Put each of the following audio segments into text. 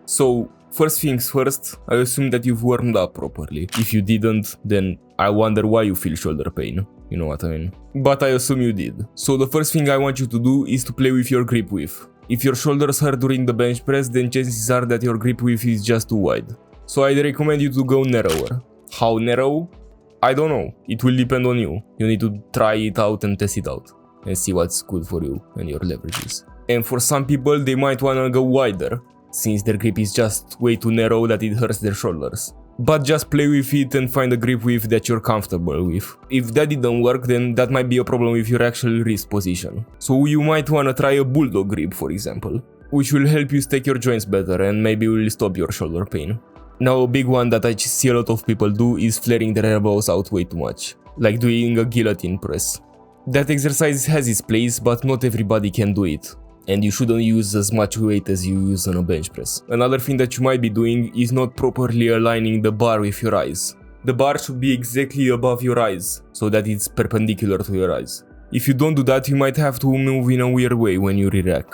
So, first things first, I assume that you've warmed up properly. If you didn't, then I wonder why you feel shoulder pain. You know what I mean? But I assume you did. So the first thing I want you to do is to play with your grip width. If your shoulders hurt during the bench press, then chances are that your grip width is just too wide. So I'd recommend you to go narrower. How narrow? I don't know. It will depend on you. You need to try it out and test it out and see what's good for you and your leverages. And for some people, they might wanna go wider, since their grip is just way too narrow that it hurts their shoulders. But just play with it and find a grip width that you're comfortable with. If that didn't work, then that might be a problem with your actual wrist position. So you might wanna try a bulldog grip, for example, which will help you stack your joints better and maybe will stop your shoulder pain. Now a big one that I see a lot of people do is flaring their elbows out way too much, like doing a guillotine press. That exercise has its place, but not everybody can do it. And you shouldn't use as much weight as you use on a bench press. Another thing that you might be doing is not properly aligning the bar with your eyes. The bar should be exactly above your eyes, so that it's perpendicular to your eyes. If you don't do that, you might have to move in a weird way when you re-rack,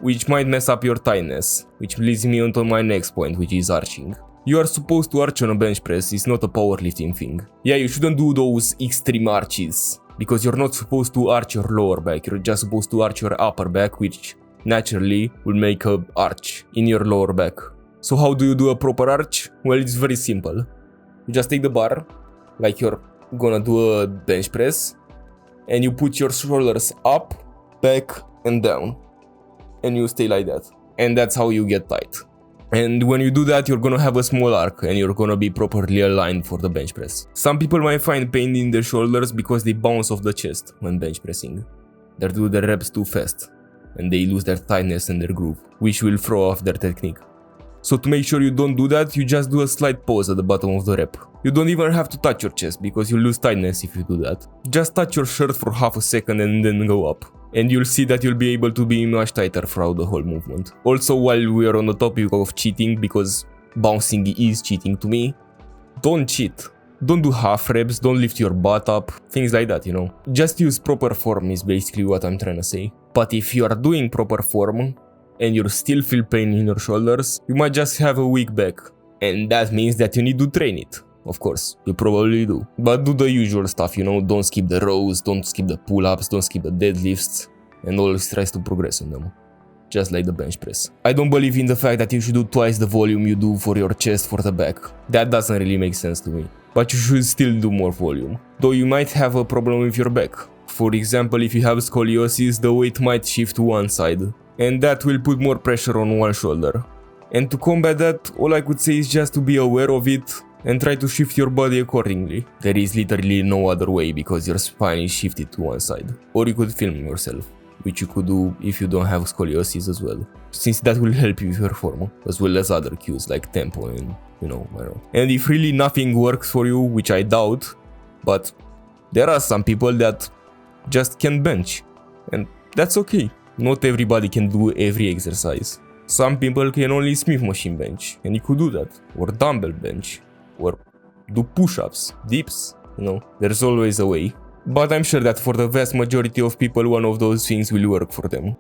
which might mess up your tightness, which leads me onto my next point, which is arching. You are supposed to arch on a bench press, it's not a powerlifting thing. Yeah, you shouldn't do those extreme arches, because you're not supposed to arch your lower back, you're just supposed to arch your upper back, which naturally will make a arch in your lower back. So how do you do a proper arch? Well, it's very simple. You just take the bar, like you're gonna do a bench press, and you put your shoulders up, back, and down. And you stay like that. And that's how you get tight. And when you do that, you're gonna have a small arc and you're gonna be properly aligned for the bench press. Some people might find pain in their shoulders because they bounce off the chest when bench pressing. They do the reps too fast and they lose their tightness and their groove, which will throw off their technique. So to make sure you don't do that, you just do a slight pause at the bottom of the rep. You don't even have to touch your chest because you lose tightness if you do that. Just touch your shirt for half a second and then go up. And you'll see that you'll be able to be much tighter throughout the whole movement. Also, while we are on the topic of cheating, because bouncing is cheating to me, don't cheat. Don't do half reps, don't lift your butt up, things like that, you know. Just use proper form is basically what I'm trying to say. But if you are doing proper form and you still feel pain in your shoulders, you might just have a weak back. And that means that you need to train it. Of course, you probably do. But do the usual stuff, you know, don't skip the rows, don't skip the pull-ups, don't skip the deadlifts, and always tries to progress on them. Just like the bench press. I don't believe in the fact that you should do twice the volume you do for your chest for the back. That doesn't really make sense to me. But you should still do more volume. Though you might have a problem with your back. For example, if you have scoliosis, the weight might shift to one side. And that will put more pressure on one shoulder. And to combat that, all I could say is just to be aware of it and try to shift your body accordingly. There is literally no other way because your spine is shifted to one side. Or you could film yourself, which you could do if you don't have scoliosis as well, since that will help you with your form, as well as other cues like tempo and, you know, I don't know. And if really nothing works for you, which I doubt, but there are some people that just can't bench, and that's okay. Not everybody can do every exercise. Some people can only Smith machine bench, and you could do that, or dumbbell bench, or do push-ups, dips, you know, there's always a way. But I'm sure that for the vast majority of people, one of those things will work for them.